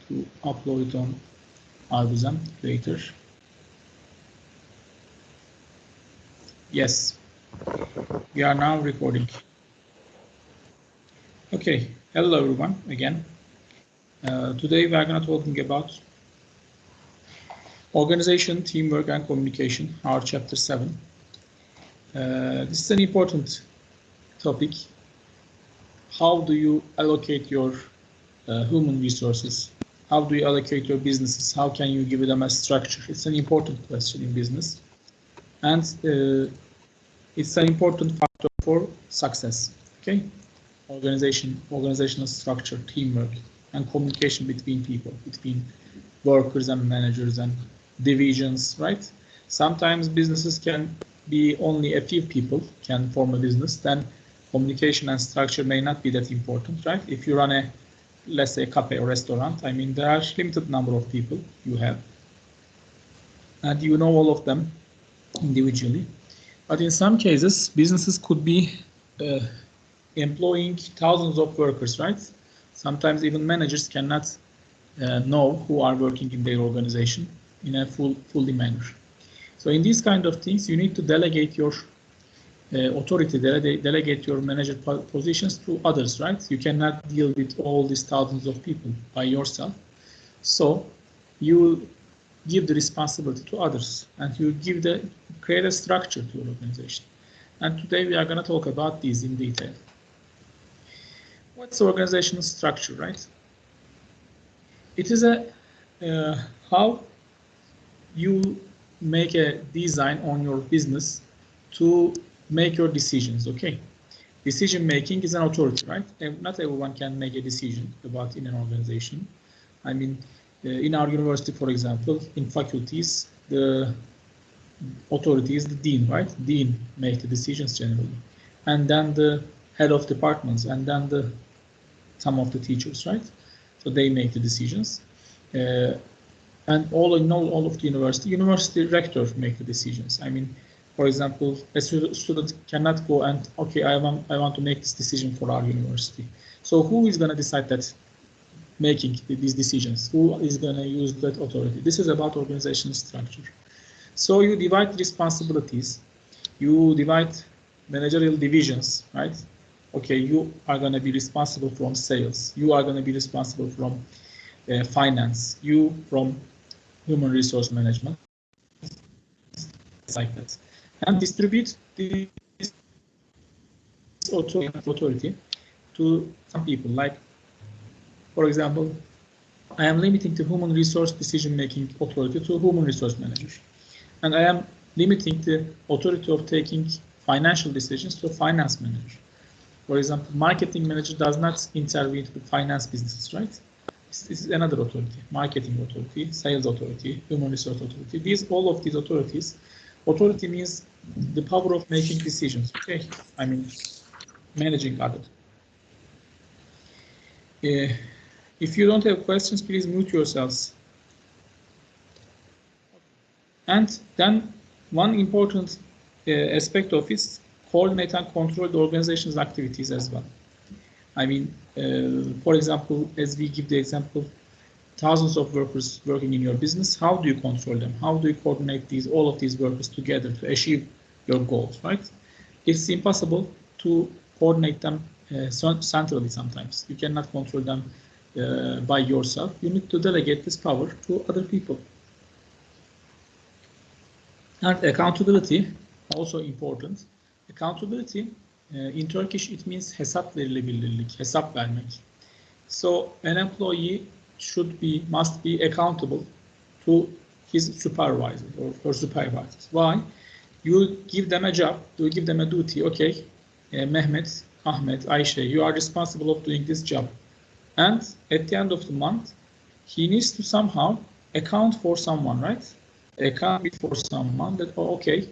to upload it on Arbuzem later. Yes, we are now recording. Okay, hello everyone again. Today we are going to talking about organization, teamwork, and communication, our chapter 7. This is an important topic. How do you allocate your human resources? How do you allocate your businesses? How can you give them a structure? It's an important question in business, and it's an important factor for success. Okay, organizational structure, teamwork, and communication between people, between workers and managers and divisions. Right? Sometimes businesses can be only a few people can form a business. Then communication and structure may not be that important, right? If you run a, let's say, a cafe or restaurant, I mean, there are limited number of people you have, and you know all of them individually. But in some cases, businesses could be employing thousands of workers, right? Sometimes even managers cannot know who are working in their organization in a fully manner. So in these kind of things, you need to delegate your authority, delegate your manager positions to others, right? You cannot deal with all these thousands of people by yourself. So you give the responsibility to others, and you create a structure to your organization. And today we are going to talk about these in detail. What's organizational structure, right? It is how you make a design on your business to make your decisions. Okay, decision making is an authority, right? And not everyone can make a decision about in an organization. I mean, in our university, for example, in faculties, the authority is the dean, right? Dean make the decisions generally, and then the head of departments, and then some of the teachers, right? So they make the decisions. And all of the university rectors make the decisions. I mean, for example, a student cannot go and, okay, I want to make this decision for our university. So who is going to decide that, making these decisions? Who is going to use that authority? This is about organizational structure. So you divide responsibilities, you divide managerial divisions, right? Okay, you are going to be responsible from sales, you are going to be responsible from finance, you from human resource management, like that, and distribute this authority to some people. Like, for example, I am limiting the human resource decision-making authority to human resource manager, and I am limiting the authority of taking financial decisions to a finance manager. For example, marketing manager does not intervene with finance businesses, right? This is another authority: marketing authority, sales authority, human resource authority. All of these authorities. Authority means the power of making decisions. Okay, I mean, managing others. If you don't have questions, please mute yourselves. And then one important aspect of it is coordinate and control the organization's activities as well. I mean, for example, as we give the example, thousands of workers working in your business, how do you control them? How do you coordinate all of these workers together to achieve your goals, right? It's impossible to coordinate them centrally sometimes. You cannot control them by yourself. You need to delegate this power to other people. And accountability, also important. Accountability, in Turkish, it means hesap verilebilirlik, hesap vermek. So an employee must be accountable to his supervisor or her supervisors. Why? You give them a job, you give them a duty. Okay, Mehmet, Ahmet, Ayşe, you are responsible of doing this job. And at the end of the month, he needs to somehow account for someone, right? Account for someone that, oh, okay,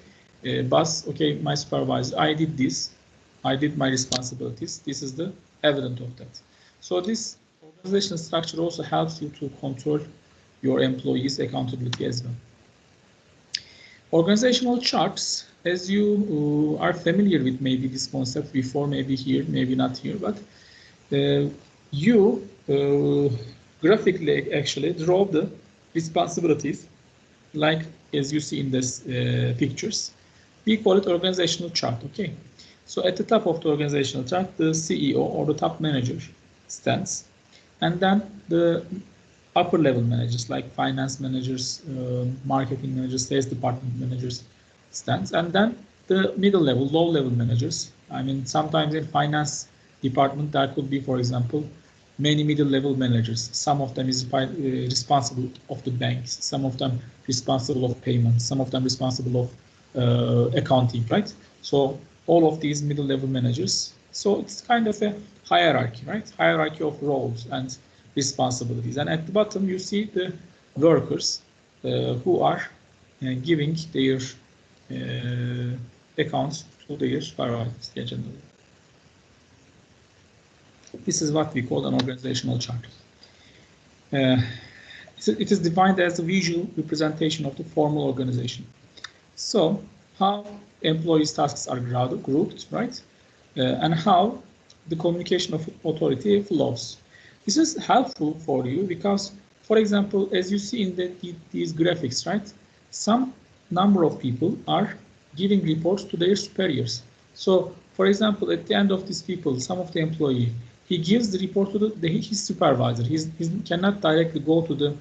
boss, okay, my supervisor, I did this, I did my responsibilities. This is the evidence of that. So this organizational structure also helps you to control your employees' accountability as well. Organizational charts, as you are familiar with maybe this concept before, maybe here, maybe not here, but you graphically actually draw the responsibilities like as you see in this pictures. We call it organizational chart, okay? So at the top of the organizational chart, the CEO or the top manager stands, and then the upper level managers like finance managers, marketing managers, sales department managers stands, and then the middle level, low level managers. I mean, sometimes in finance department there could be, for example, many middle level managers. Some of them is responsible of the banks, some of them responsible of payments, some of them responsible of accounting, right? So all of these middle level managers. So it's kind of a hierarchy, right? Hierarchy of roles and responsibilities. And at the bottom you see the workers who are giving their accounts to their supervisors. This is what we call an organizational chart. It is defined as a visual representation of the formal organization. So how employees' tasks are grouped, right? And how the communication of authority flows. This is helpful for you because, for example, as you see in these graphics, right? Some number of people are giving reports to their superiors. So, for example, at the end of these people, some of the employee, he gives the report to his supervisor. He cannot directly go to the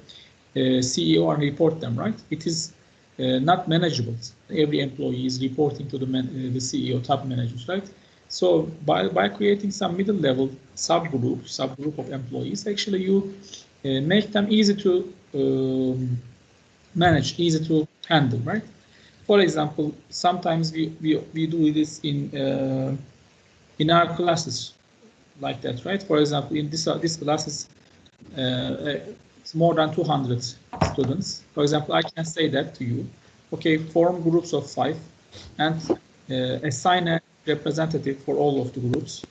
CEO and report them, right? It is not manageable. Every employee is reporting to the CEO, top managers, right? So by creating some middle level subgroup of employees, actually you make them easy to manage, easy to handle, right? For example, sometimes we do this in our classes like that, right? For example, in this class is it's more than 200 students. For example, I can say that to you. Okay, form groups of 5 and assign a representative for all of the groups.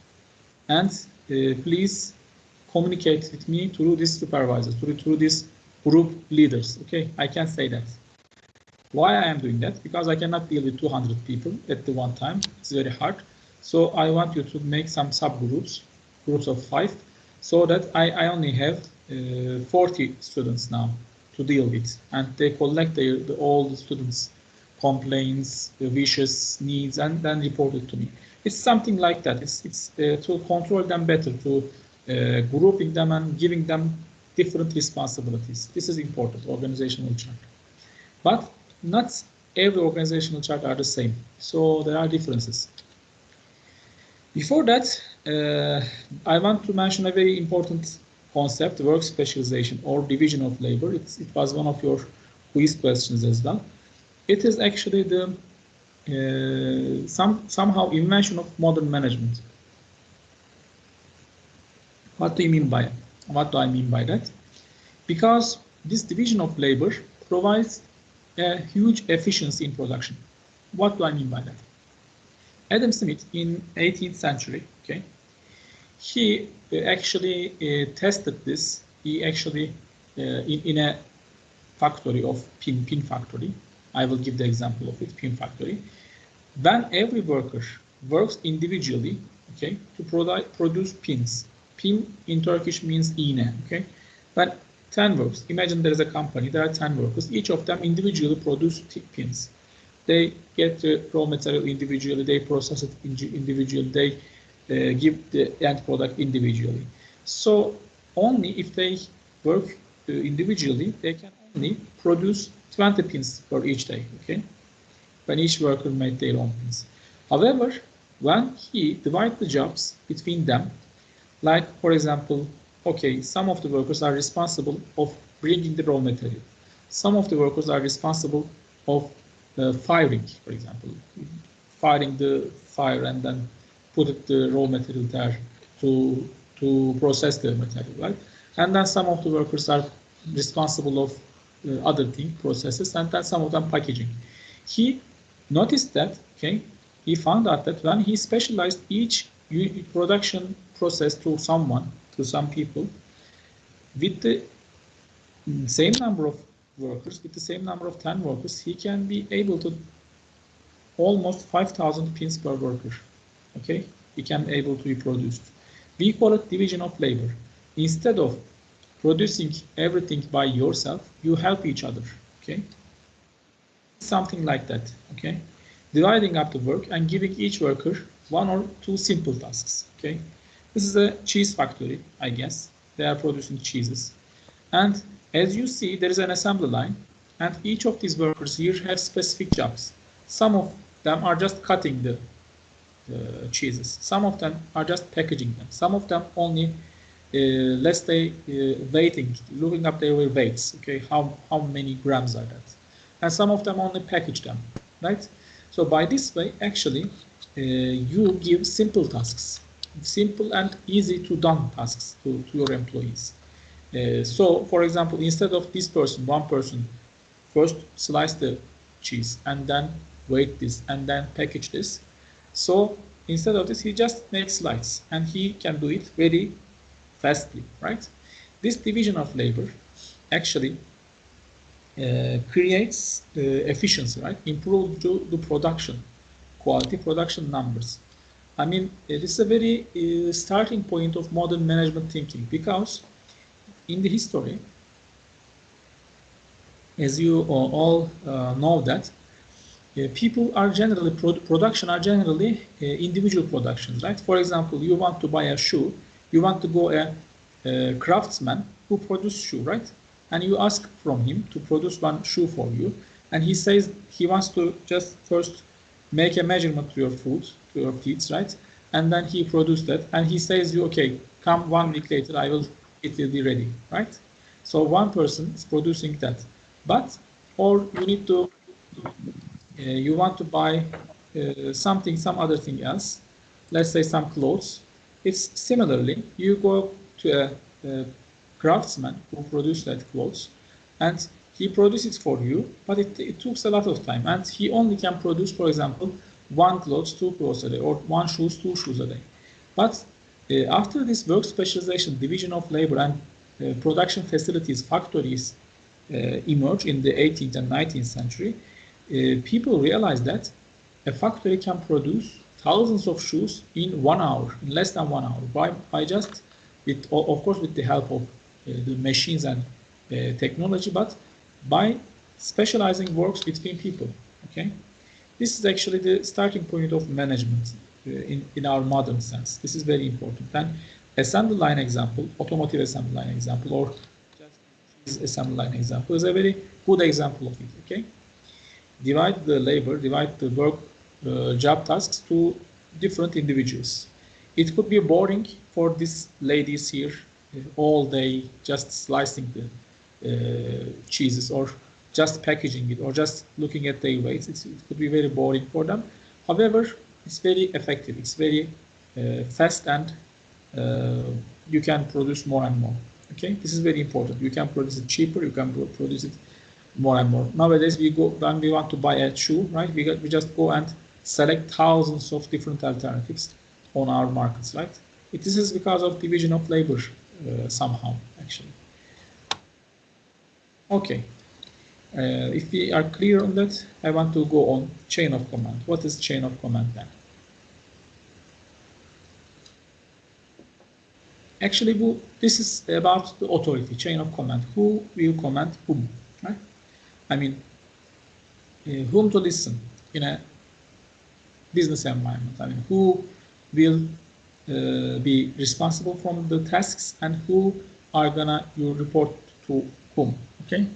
And please communicate with me through this supervisor, through these group leaders. Okay, I can say that. Why I am doing that? Because I cannot deal with 200 people at the one time. It's very hard. So I want you to make some subgroups, groups of 5, so that I only have 40 students now to deal with, and they collect all the students' complaints, wishes, needs, and then report it to me. It's something like that. It's to control them better, to grouping them and giving them different responsibilities. This is important, organizational chart. But not every organizational chart are the same, so there are differences. Before that, I want to mention a very important concept, work specialization or division of labor. It was one of your quiz questions as well. It is actually the somehow invention of modern management. What do I mean by that? Because this division of labor provides a huge efficiency in production. What do I mean by that? Adam Smith in 18th century, okay, he actually tested this. He actually in a factory of pin factory. I will give the example of it, pin factory. When every worker works individually, okay, to produce pins. Pin in Turkish means iğne, okay. When 10 workers, imagine there is a company, there are 10 workers, each of them individually produce pins. They get the raw material individually, they process it individually, they give the end product individually. So only if they work individually, they can only produce 20 pins for each day, okay? When each worker made their own pins. However, when he divides the jobs between them, like for example, okay, some of the workers are responsible of bringing the raw material. Some of the workers are responsible of firing, for example, firing the fire and then put the raw material there to process the material, right? And then some of the workers are responsible of other things, processes, and then some of them packaging. He noticed that, okay, he found out that when he specialized each production process to someone, to some people, with the same number of workers, with the same number of 10 workers, he can be able to almost 5,000 pins per worker. Okay, he can be able to be produced. We call it division of labor. Instead of producing everything by yourself, you help each other, okay? Something like that, okay? Dividing up the work and giving each worker one or two simple tasks, okay? This is a cheese factory, I guess. They are producing cheeses. And as you see, there is an assembly line, and each of these workers here have specific jobs. Some of them are just cutting the cheeses. Some of them are just packaging them. Some of them only, let's say, weighting, looking up their weights, okay, how many grams are that? And some of them only package them, right? So by this way, actually, you give simple tasks, simple and easy to done tasks to your employees. So, for example, instead of this person, one person, first slice the cheese and then weight this and then package this. So instead of this, he just makes slides and he can do it very fastly, right? This division of labor actually creates efficiency, right? Improve the production, quality, production numbers. I mean, this is a very starting point of modern management thinking, because in the history, as you all know that, people are generally, production are generally individual productions, right? For example, you want to buy a shoe, you want to go a craftsman who produces shoe, right? And you ask from him to produce one shoe for you, and he says he wants to just first make a measurement to your foot, to your feet, right? And then he produces that, and he says you, okay, come 1 week later, it will be ready, right? So one person is producing that, but, or you need to, you want to buy something, some other thing else, let's say some clothes. It's similarly, you go to a craftsman who produces that clothes, and he produces it for you, but it takes a lot of time, and he only can produce, for example, one clothes, two clothes a day, or one shoes, two shoes a day. But after this work specialization, division of labor, and production facilities, factories emerge in the 18th and 19th century, people realized that a factory can produce thousands of shoes in 1 hour, in less than 1 hour, by just, with, of course, with the help of the machines and technology, but by specializing works between people, okay? This is actually the starting point of management in our modern sense. This is very important. And assembly line example, automotive assembly line example, or just assembly line example is a very good example of it, okay? Divide the labor, divide the work, job tasks to different individuals. It could be boring for these ladies here all day, just slicing the cheeses, or just packaging it, or just looking at their weights. It could be very boring for them. However, it's very effective. It's very fast, and you can produce more and more. Okay, this is very important. You can produce it cheaper. You can produce it more and more. Nowadays, when we want to buy a shoe, right? We just go and select thousands of different alternatives on our markets, right? This is because of division of labor somehow, actually. Okay. If we are clear on that, I want to go on chain of command. What is chain of command then? Actually, this is about the authority, chain of command. Who will command whom, right? I mean, whom to listen in a business environment. I mean, who will be responsible from the tasks, and who are gonna you report to whom, okay?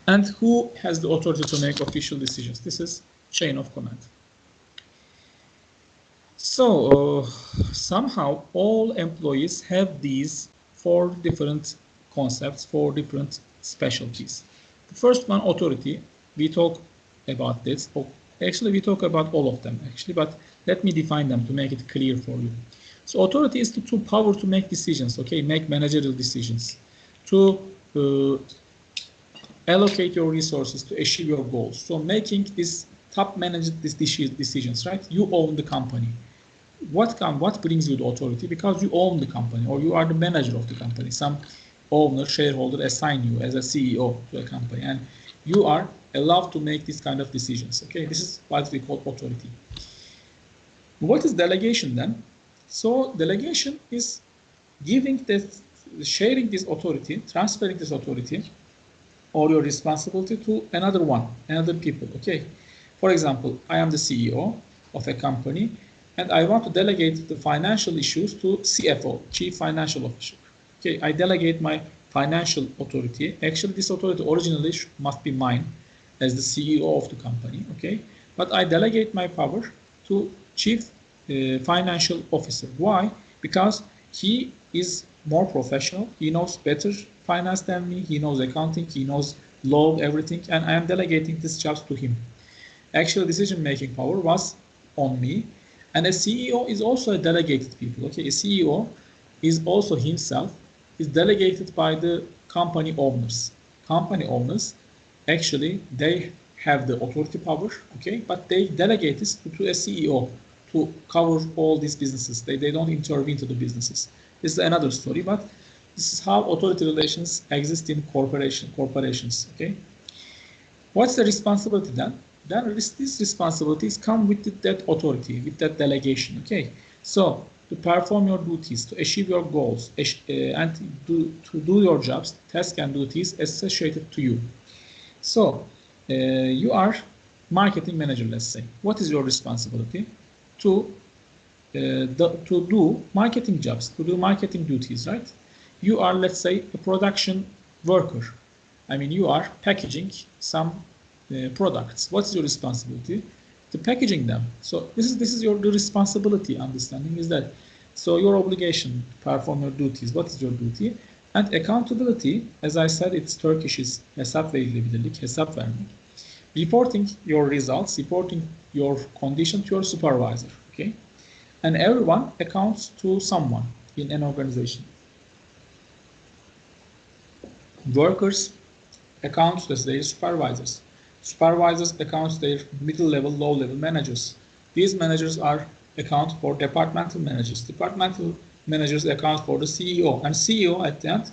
And who has the authority to make official decisions. This is chain of command. So somehow all employees have these 4 different concepts, 4 different specialties. The first one, authority, we talk about this. Actually, we talk about all of them, actually, but let me define them to make it clear for you. So authority is the power to make decisions, okay, make managerial decisions, to allocate your resources to achieve your goals. So making this top managed decisions, right? You own the company. What brings you the authority? Because you own the company, or you are the manager of the company. Some owner, shareholder assign you as a CEO to a company, and you are allowed to make this kind of decisions. Okay, this is what we call authority. What is delegation then? So delegation is giving sharing this authority, transferring this authority or your responsibility to another people, okay? For example, I am the CEO of a company and I want to delegate the financial issues to CFO, Chief Financial Officer. Okay, I delegate my financial authority. Actually, this authority originally must be mine as the CEO of the company, okay? But I delegate my power to Chief Financial Officer. Why? Because he is more professional. He knows better finance than me. He knows accounting. He knows law, everything. And I am delegating this job to him. Actual decision-making power was on me. And a CEO is also a delegated people. Okay, a CEO is also himself is delegated by the company owners. Company owners, actually, they have the authority power, okay, but they delegate this to a CEO to cover all these businesses. They don't intervene to the businesses. This is another story, but this is how authority relations exist in corporations, okay. What's the responsibility then? Then these responsibilities come with that authority, with that delegation, okay. So to perform your duties, to achieve your goals, and to do your jobs, tasks and duties associated to you. So you are marketing manager, let's say. What is your responsibility? To do marketing jobs, to do marketing duties, right? You are, let's say, a production worker. I mean, you are packaging some products. What's your responsibility? To packaging them. So this is your responsibility. Understanding is that. So your obligation to perform your duties. What is your duty? And accountability, as I said, it's Turkish is hesap verilebilirlik, hesap vermek. Reporting your results, reporting your condition to your supervisor. Okay, and everyone accounts to someone in an organization. Workers accounts to their supervisors. Supervisors accounts their middle level, low level managers. These managers are account for departmental managers. Departmental managers account for the CEO, and CEO at the end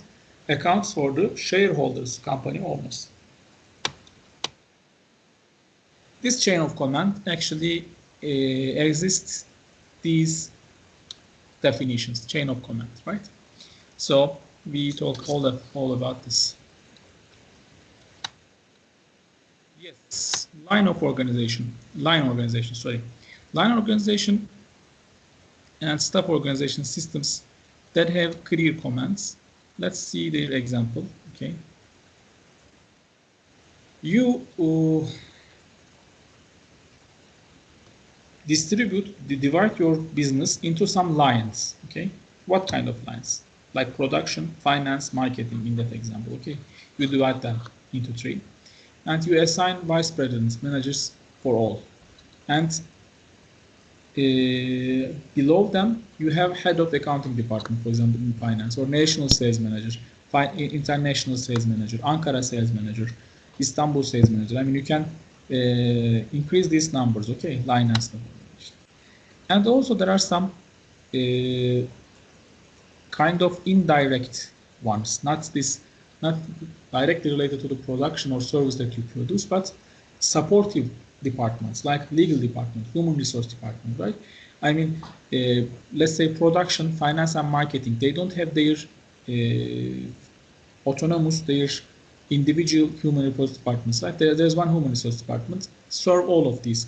accounts for the shareholders, company owners. This chain of command actually exists these definitions, chain of command, right? So we talk all about this. Yes, line organization, and staff organization systems that have clear commands. Let's see their example. Okay, you divide your business into some lines. Okay, what kind of lines? Like production, finance, marketing in that example. Okay, you divide them into 3. And you assign vice presidents, managers for all. And below them, you have head of accounting department, for example, in finance, or national sales manager, international sales manager, Ankara sales manager, Istanbul sales manager. I mean, you can increase these numbers, okay, line and stuff. And also there are some kind of indirect ones, not directly related to the production or service that you produce, but supportive departments like legal department, human resource department, right? I mean, let's say production, finance, and marketing. They don't have their autonomous, their individual human resource departments. Right? There's one human resource department serve all of these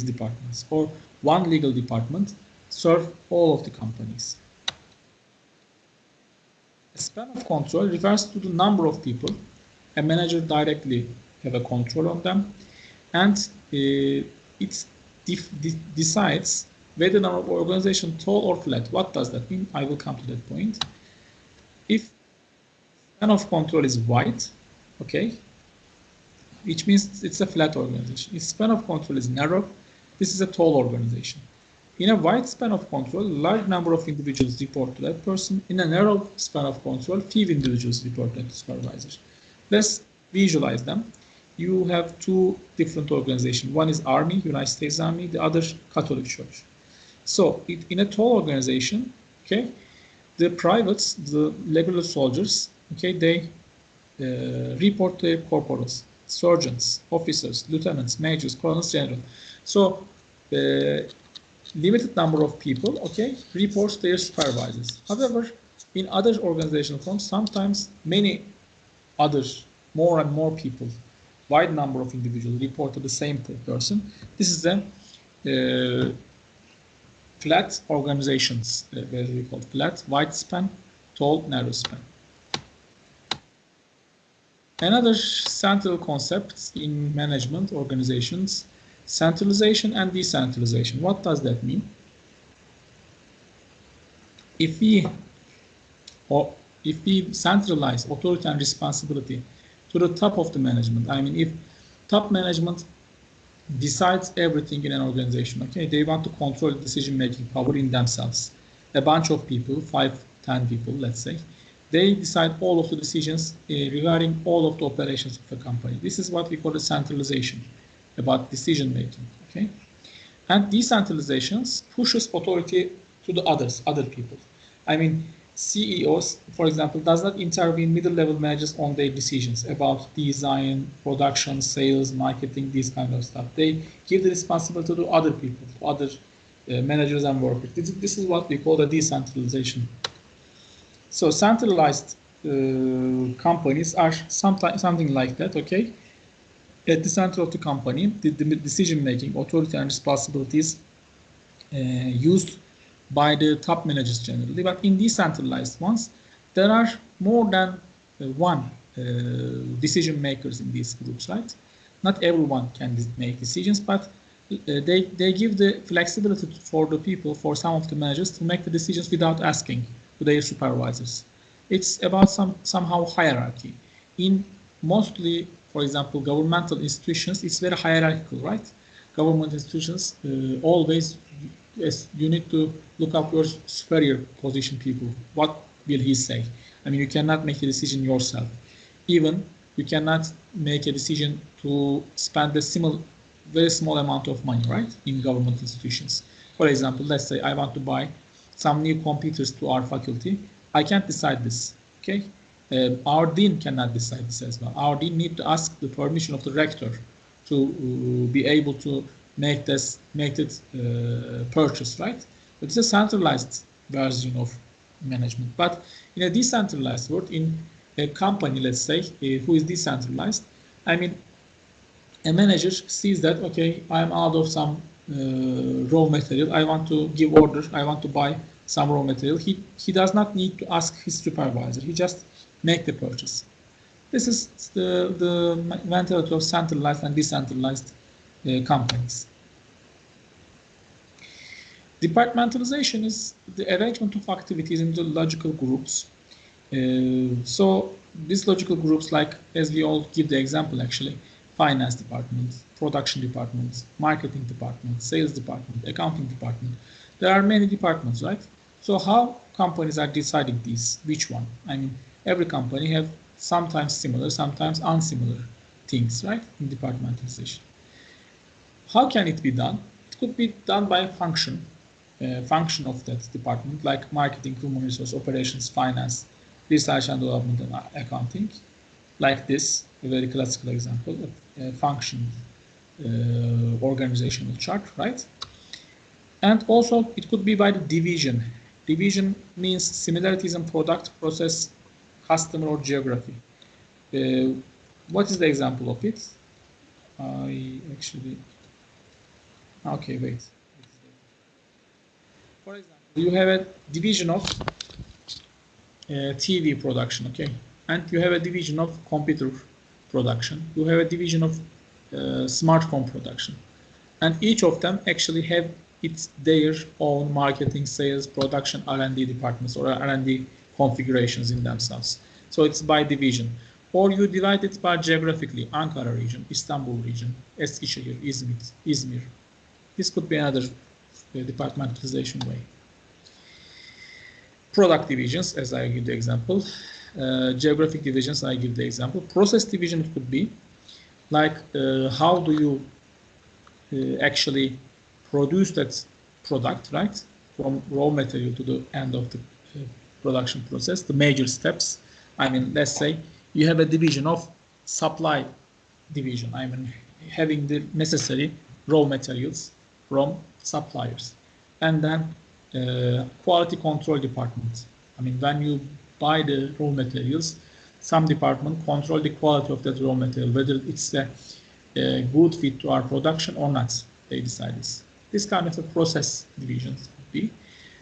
departments, or one legal department serve all of the companies. A span of control refers to the number of people a manager directly have a control on them, and it decides whether the organization tall or flat. What does that mean? I will come to that point. If span of control is wide, okay, which means it's a flat organization. If span of control is narrow, this is a tall organization. In a wide span of control, a large number of individuals report to that person. In a narrow span of control, few individuals report to the supervisor. Let's visualize them. You have 2 different organizations. One is Army, United States Army, the other Catholic Church. So in a tall organization, okay, the privates, the regular soldiers, okay, they report to their corporals, sergeants, officers, lieutenants, majors, colonels, general. So limited number of people, okay, reports their supervisors. However, In other organizational forms, sometimes many others, more and more people, wide number of individuals report to the same person. This is the flat organizations, where we call flat, wide span, tall, narrow span. Another central concept in management organizations, centralization and decentralization. What does that mean? If we centralize authority and responsibility to the top of the management, I mean, if top management decides everything in an organization, okay, they want to control decision-making power in themselves. A bunch of people, 5, 10 people, let's say, they decide all of the decisions regarding all of the operations of the company. This is what we call a centralization, about decision-making, okay? And decentralizations pushes authority to the other people. I mean, CEOs, for example, does not intervene middle-level managers on their decisions about design, production, sales, marketing, these kind of stuff. They give the responsibility to other people, to other managers and workers. This is what we call the decentralization. So centralized companies are something like that, okay? At the center of the company, the decision-making, authority and responsibilities used by the top managers generally, but in decentralized ones, there are more than one decision makers in these groups, right? Not everyone can make decisions, but they give the flexibility for the people, for some of the managers, to make the decisions without asking to their supervisors. It's about somehow hierarchy. In mostly, for example, governmental institutions, it's very hierarchical, right? Government institutions always, yes, you need to look up your superior position people. What will he say? I mean, you cannot make a decision yourself. Even you cannot make a decision to spend a very small amount of money, right? In government institutions. For example, let's say I want to buy some new computers to our faculty. I can't decide this, okay? Our dean cannot decide this as well. Our dean needs to ask the permission of the rector to be able to make it purchase, right? But it's a centralized version of management. But in a decentralized world, in a company, let's say, who is decentralized, I mean, a manager sees that, okay, I'm out of some raw material. I want to give order. I want to buy some raw material. He does not need to ask his supervisor. He just make the purchase. This is the mentality of centralized and decentralized companies. Departmentalization is the arrangement of activities into logical groups. So these logical groups, like as we all give the example actually, finance department, production department, marketing department, sales department, accounting department. There are many departments, right? So how companies are deciding these? Which one? I mean, every company have sometimes similar, sometimes unsimilar things, right? In departmentalization. How can it be done? It could be done by a function of that department, like marketing, human resource, operations, finance, research and development, and accounting. Like this, a very classical example of a function organizational chart, right? And also it could be by the division. Division means similarities in product, process, customer, or geography. What is the example of it? Okay, wait. For example, you have a division of TV production, okay? And you have a division of computer production. You have a division of smartphone production. And each of them actually have their own marketing, sales, production, R&D departments or R&D configurations in themselves. So it's by division. Or you divide it by geographically, Ankara region, Istanbul region, Eskişehir, İzmir. This could be another departmentalization way. Product divisions, as I give the example. Geographic divisions, I give the example. Process division, it could be like how do you actually produce that product, right? From raw material to the end of the production process, the major steps. I mean, let's say you have a division of supply division. I mean, having the necessary raw materials from suppliers. And then quality control department. I mean, when you buy the raw materials, some department control the quality of that raw material, whether it's a good fit to our production or not. They decide this. This kind of a process divisions could be.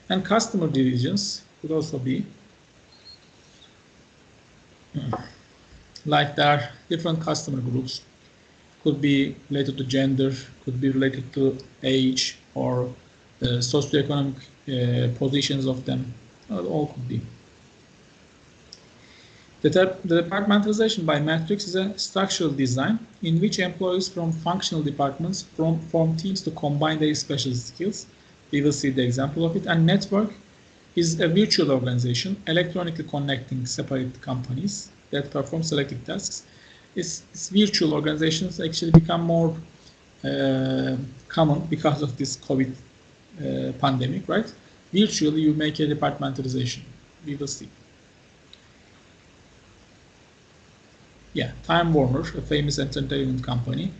And customer divisions could also be like there are different customer groups. Could be related to gender, could be related to age or socioeconomic positions of them. All could be. The departmentalization by matrix is a structural design in which employees from functional departments form teams to combine their specialist skills. We will see the example of it. And network is a virtual organization electronically connecting separate companies that perform selected tasks. It's virtual organizations actually become more common because of this COVID pandemic, right? Virtually, you make a departmentalization. We will see. Yeah, Time Warner, a famous entertainment company,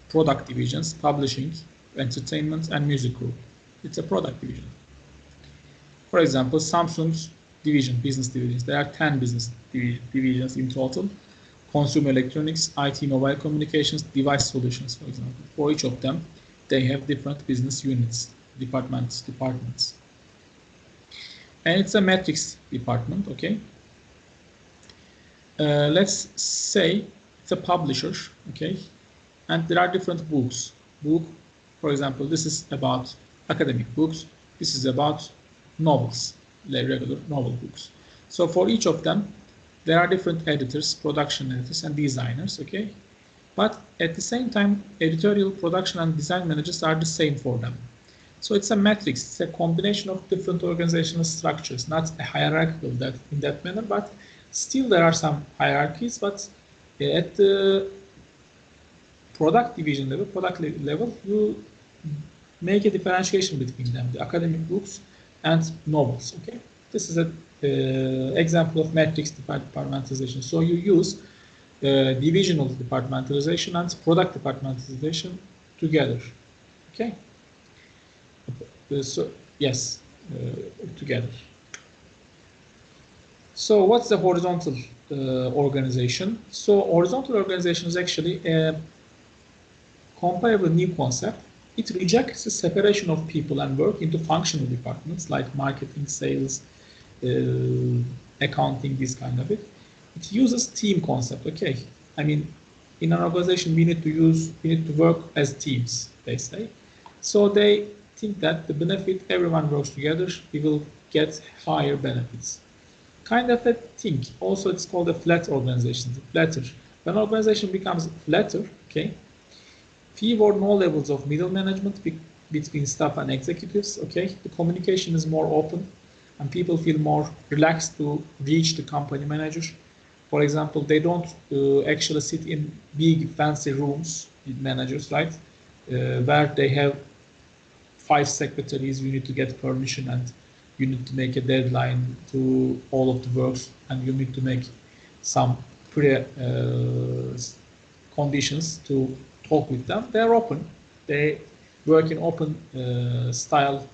product divisions, publishing, entertainment, and music group. It's a product division. For example, Samsung's division, business divisions. There are 10 business divisions in total. Consumer electronics, IT, mobile communications, device solutions, for example. For each of them, they have different business units, departments. And it's a matrix department, okay? Let's say it's a publisher, okay? And there are different books. Book, for example, this is about academic books. This is about novels, regular novel books. So for each of them, there are different editors, production editors, and designers, okay? But at the same time, editorial, production, and design managers are the same for them. So it's a matrix, it's a combination of different organizational structures, not a hierarchical in that manner, but still there are some hierarchies, but at the product division level, you make a differentiation between them, the academic books and novels, okay? This is an example of matrix departmentalization. So you use divisional departmentalization and product departmentalization together, okay? So yes, together. So what's the horizontal organization? So horizontal organization is actually a comparable new concept. It rejects the separation of people and work into functional departments like marketing, sales, accounting, this kind of it. It uses team concept. Okay, I mean, in an organization we need to work as teams, they say. So they think that the benefit, everyone works together, we will get higher benefits. Kind of a thing. Also, it's called a flat organization, flatter. When an organization becomes flatter, okay, few or no levels of middle management between staff and executives, okay, the communication is more open and people feel more relaxed to reach the company manager. For example, they don't actually sit in big fancy rooms with managers, right, where they have 5 secretaries, you need to get permission and you need to make a deadline to all of the works and you need to make some conditions to talk with them. They're open. They work in open style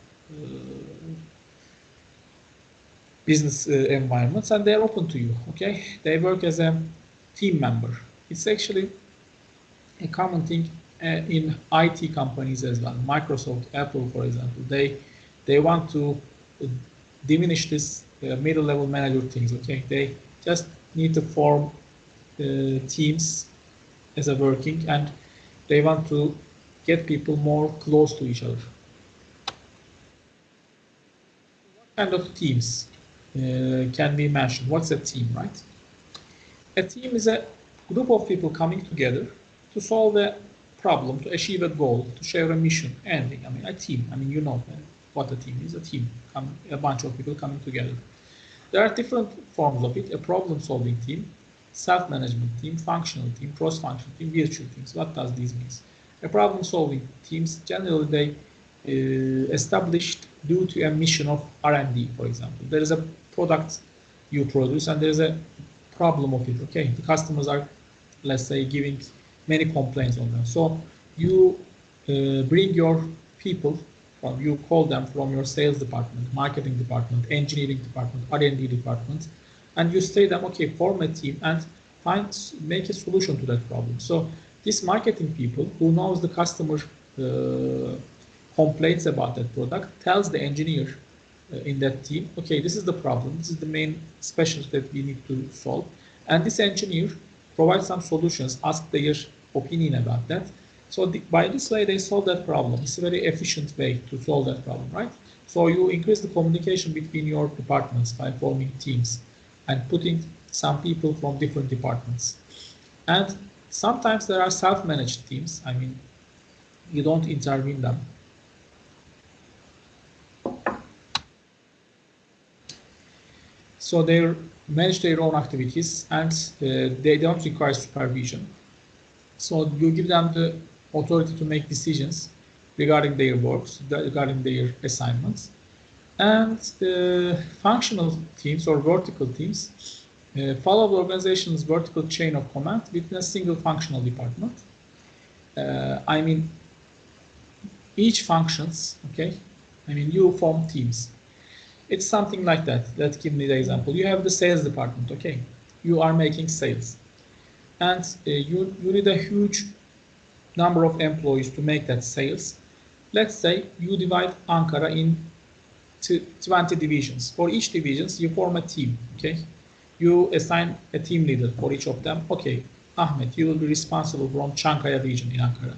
business environments and they're open to you, okay? They work as a team member. It's actually a common thing in IT companies as well. Microsoft, Apple, for example, they want to diminish this middle level manager things, okay? They just need to form teams as a working and they want to get people more close to each other. What kind of teams can be mentioned? What's a team, right? A team is a group of people coming together to solve a problem, to achieve a goal, to share a mission, anything. I mean, a team. I mean, you know what a team is. A team, a bunch of people coming together. There are different forms of it. A problem-solving team, self-management team, functional team, cross-functional team, virtual teams. What does this mean? A problem-solving teams, generally they established due to a mission of R&D, for example. There is a product you produce and there is a problem of it, okay? The customers are, let's say, giving many complaints on them. So you bring your people You call them from your sales department, marketing department, engineering department, R&D department, and you say them, okay, form a team and make a solution to that problem. So these marketing people who knows the customer complaints about that product tells the engineer in that team, okay, this is the problem, this is the main specialty that we need to solve, and this engineer provides some solutions, ask their opinion about that. So by this way, they solve that problem. It's a very efficient way to solve that problem, right? So you increase the communication between your departments by forming teams and putting some people from different departments. And sometimes there are self-managed teams. I mean, you don't intervene them. So they manage their own activities and they don't require supervision. So you give them the authority to make decisions regarding their works, regarding their assignments. And functional teams or vertical teams follow the organization's vertical chain of command within a single functional department. I mean, each functions, okay? I mean, you form teams. It's something like that. Let's give me the example. You have the sales department, okay? You are making sales. And you need a huge number of employees to make that sales. Let's say you divide Ankara in 20 divisions. For each divisions, you form a team, okay? You assign a team leader for each of them. Okay, Ahmet, you will be responsible from Çankaya region in Ankara.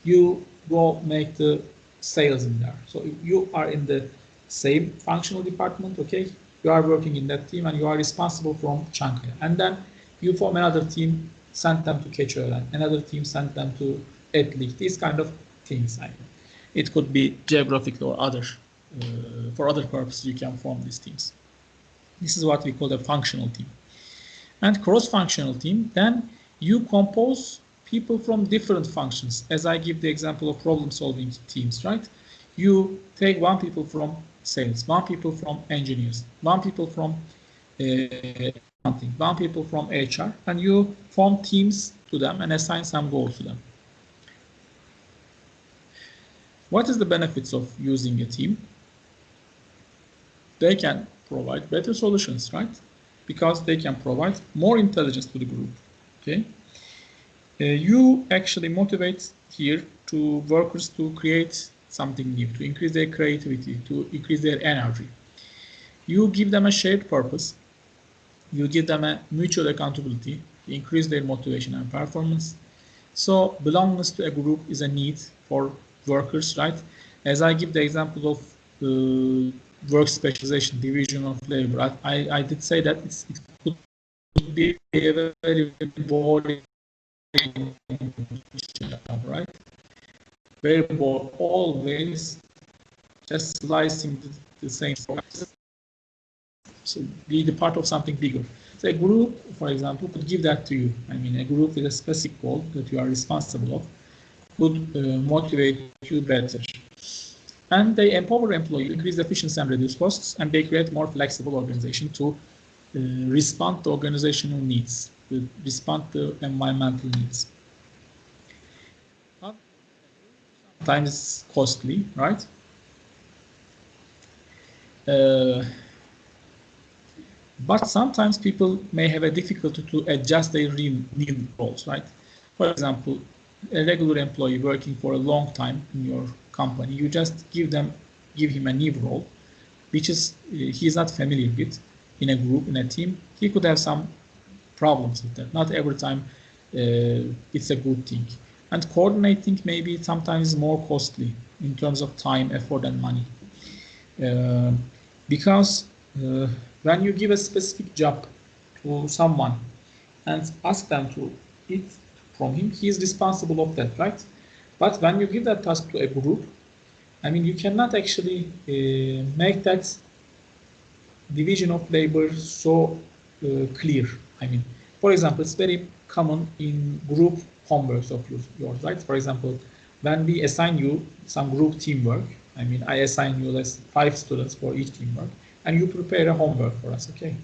You go make the sales in there. So you are in the same functional department, okay? You are working in that team and you are responsible from Çankaya. And then you form another team, send them to Keçiören, another team send them to Etlik, these kind of things. It could be geographic or other, for other purposes you can form these teams. This is what we call a functional team. And cross-functional team, then you compose people from different functions. As I give the example of problem-solving teams, right? You take one people from sales, one people from engineers, one people from accounting, one people from HR, and you form teams to them and assign some goals to them. What is the benefits of using a team? They can provide better solutions, right? Because they can provide more intelligence to the group, okay? You actually motivate here to workers to create something new, to increase their creativity, to increase their energy. You give them a shared purpose. You give them a mutual accountability, to increase their motivation and performance. So belongingness to a group is a need for workers, right? As I give the example of work specialization, division of labor, I did say that it could be a very boring job, right? Very boring, always just slicing the same process. So be the part of something bigger. So a group, for example, could give that to you. I mean, a group with a specific goal that you are responsible of could motivate you better. And they empower employees, increase efficiency and reduce costs, and they create more flexible organization to respond to organizational needs, to respond to environmental needs. Sometimes it's costly, right? But sometimes people may have a difficulty to adjust their new roles, right? For example, a regular employee working for a long time in your company, you just give him a new role, which is he's not familiar with in a group, in a team. He could have some problems with that. Not every time it's a good thing. And coordinating maybe sometimes more costly in terms of time, effort, and money. Because when you give a specific job to someone and ask them to eat from him, he is responsible of that, right? But when you give that task to a group, I mean, you cannot actually make that division of labor so clear. I mean, for example, it's very common in group homeworks of yours, right? For example, when we assign you some group teamwork, I mean, I assign you 5 students for each teamwork, and you prepare a homework for us, okay?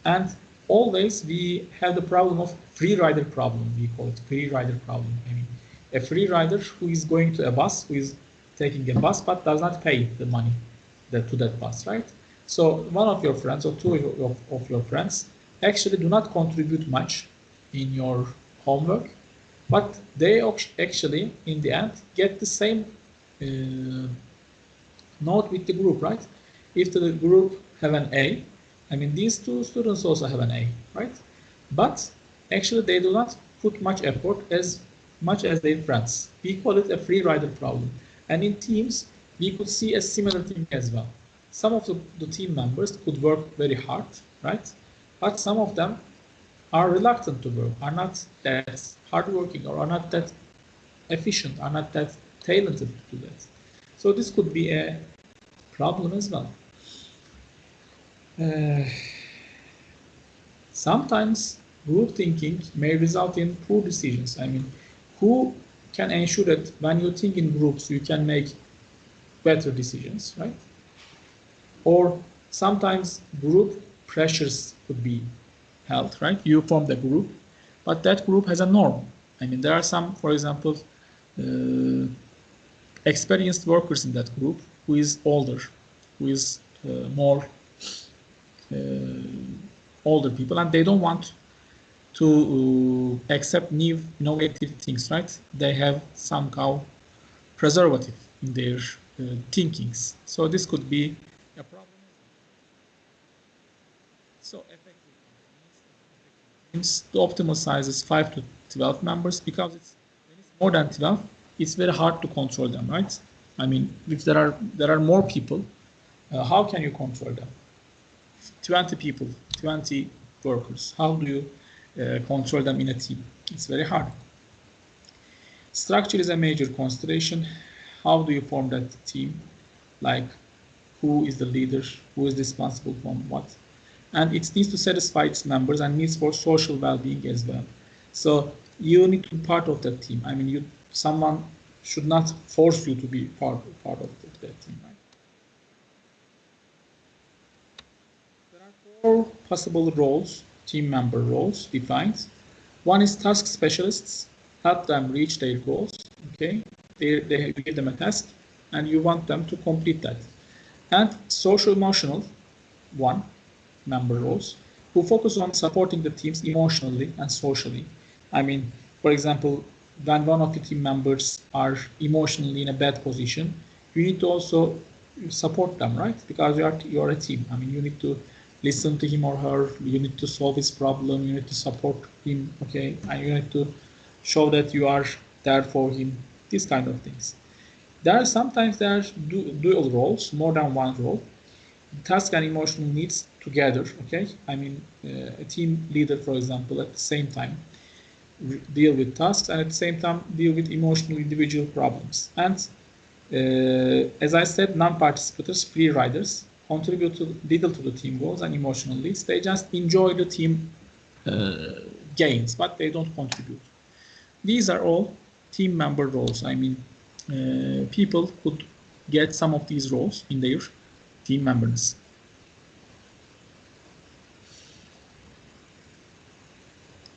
And always we have the problem of free rider problem, we call it free rider problem. I mean, a free rider who is going to a bus, who is taking a bus, but does not pay the money to that bus, right? So one of your friends or two of your friends actually do not contribute much in your homework, but they actually, in the end, get the same note with the group, right? If the group have an A, I mean, these two students also have an A, right? But actually, they do not put much effort as much as their friends. We call it a free rider problem. And in teams, we could see a similar thing as well. Some of the team members could work very hard, right? But some of them are reluctant to work, are not that hardworking, or are not that efficient, are not that talented to do that. So this could be a problem as well. Sometimes group thinking may result in poor decisions. I mean, who can ensure that when you think in groups, you can make better decisions, right? Or sometimes group pressures could be held, right? You form the group, but that group has a norm. I mean, there are some, for example, experienced workers in that group who is older, who is more older people, and they don't want to accept new innovative things, right? They have somehow preservative in their thinkings. So this could be a problem. So effective means the optimal size is 5 to 12 members, because it's more than 12, it's very hard to control them, right? I mean, if there are more people, how can you control them? 20 people, 20 workers, how do you control them in a team? It's very hard. Structure is a major consideration. How do you form that team? Like, who is the leader? Who is responsible for what? And it needs to satisfy its members and needs for social well-being as well. So you need to be part of that team. I mean, someone should not force you to be part of that team, right? There are 4 possible roles, team member roles defined. One is task specialists, help them reach their goals. Okay, they give them a task, and you want them to complete that. And social emotional, one member roles, who focus on supporting the teams emotionally and socially. I mean, for example, when one of the team members are emotionally in a bad position, you need to also support them, right? Because you're a team. I mean, you need to listen to him or her, you need to solve his problem, you need to support him, okay? And you need to show that you are there for him, these kind of things. Sometimes there are dual roles, more than one role. Task and emotional needs together, okay? I mean, a team leader, for example, at the same time deal with tasks and at the same time deal with emotional individual problems. And as I said, non-participators, free riders, contribute little to the team goals and emotional needs. They just enjoy the team gains, but they don't contribute. These are all team member roles. I mean, people could get some of these roles in their team members.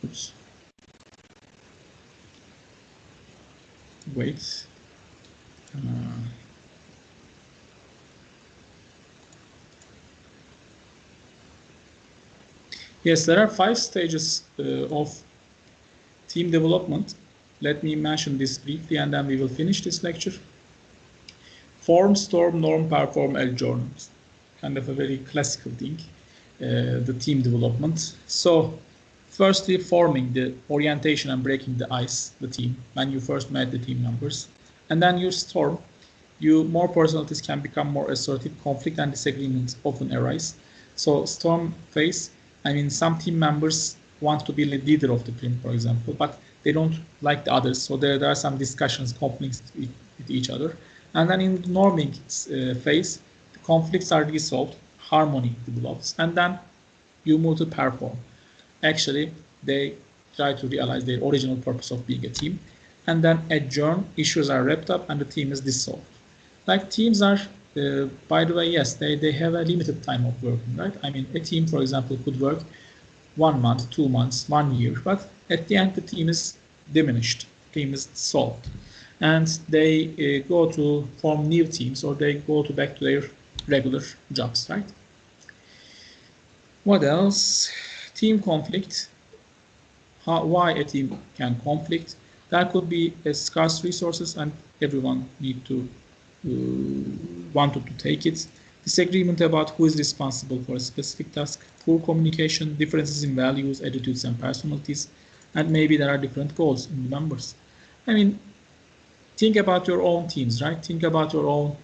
Oops. Wait. Yes, there are 5 stages of team development. Let me mention this briefly, and then we will finish this lecture. Form, storm, norm, perform, adjourn. Kind of a very classical thing, the team development. So, firstly, forming the orientation and breaking the ice, the team, when you first met the team members. And then you storm. More personalities can become more assertive, conflict and disagreements often arise. So, storm phase, I mean, some team members want to be the leader of the team, for example, but they don't like the others. So there are some discussions, conflicts with each other. And then in the norming phase, the conflicts are resolved, harmony develops, and then you move to perform. Actually, they try to realize their original purpose of being a team. And then adjourn, issues are wrapped up, and the team is dissolved. Like teams are, by the way, yes, they have a limited time of working, right? I mean, a team, for example, could work 1 month, 2 months, 1 year, but at the end, the team is diminished, the team is dissolved. and they go to form new teams, or they go back to their regular jobs, right? What else? Team conflict. Why a team can conflict? There could be a scarce resources and everyone need to wanted to take it. Disagreement about who is responsible for a specific task, poor communication, differences in values, attitudes, and personalities, and maybe there are different goals in the members. I mean, think about your own teams, right? Think about your own.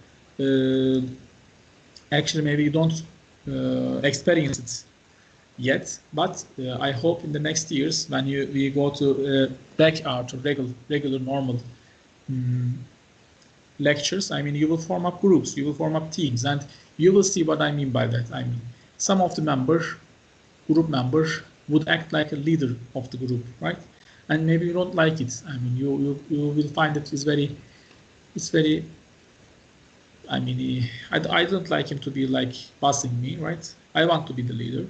Actually, maybe you don't experience it yet, but I hope in the next years when we go to back our to regular normal lectures, I mean, you will form up groups, you will form up teams, and you will see what I mean by that. I mean, some of the group members would act like a leader of the group, right? And maybe you don't like it. I mean, you will find that it's very. I mean, I don't like him to be like bossing me, right? I want to be the leader.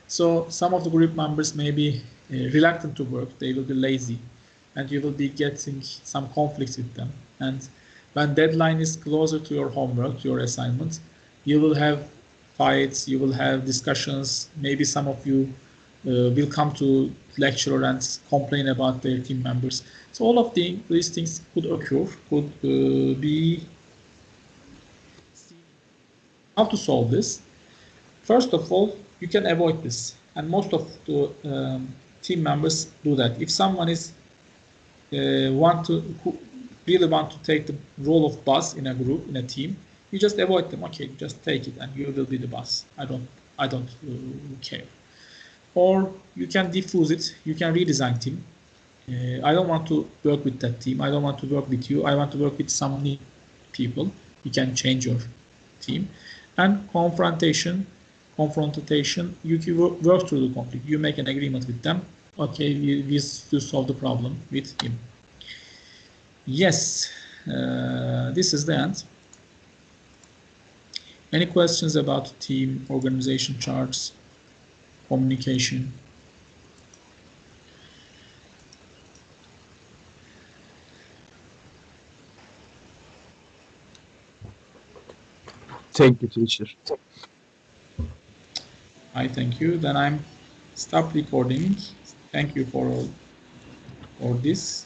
So some of the group members may be reluctant to work. They will be lazy, and you will be getting some conflicts with them. And when deadline is closer to your homework, your assignment, you will have fights, you will have discussions. Maybe some of you will come to lecturer and complain about their team members. So all of these things could occur, could be. How to solve this? First of all, you can avoid this, and most of the team members do that. If someone is really want to take the role of boss in a group, in a team, you just avoid them. Okay, just take it, and you will be the boss. I don't care. Or you can diffuse it. You can redesign team. I don't want to work with that team. I don't want to work with you. I want to work with some new people. You can change your team. And confrontation, you work through the conflict. You make an agreement with them. Okay, we solve the problem with him. Yes, this is the end. Any questions about team, organization charts, communication? Thank you, teacher. I thank you. Then I'm stop recording. Thank you for this.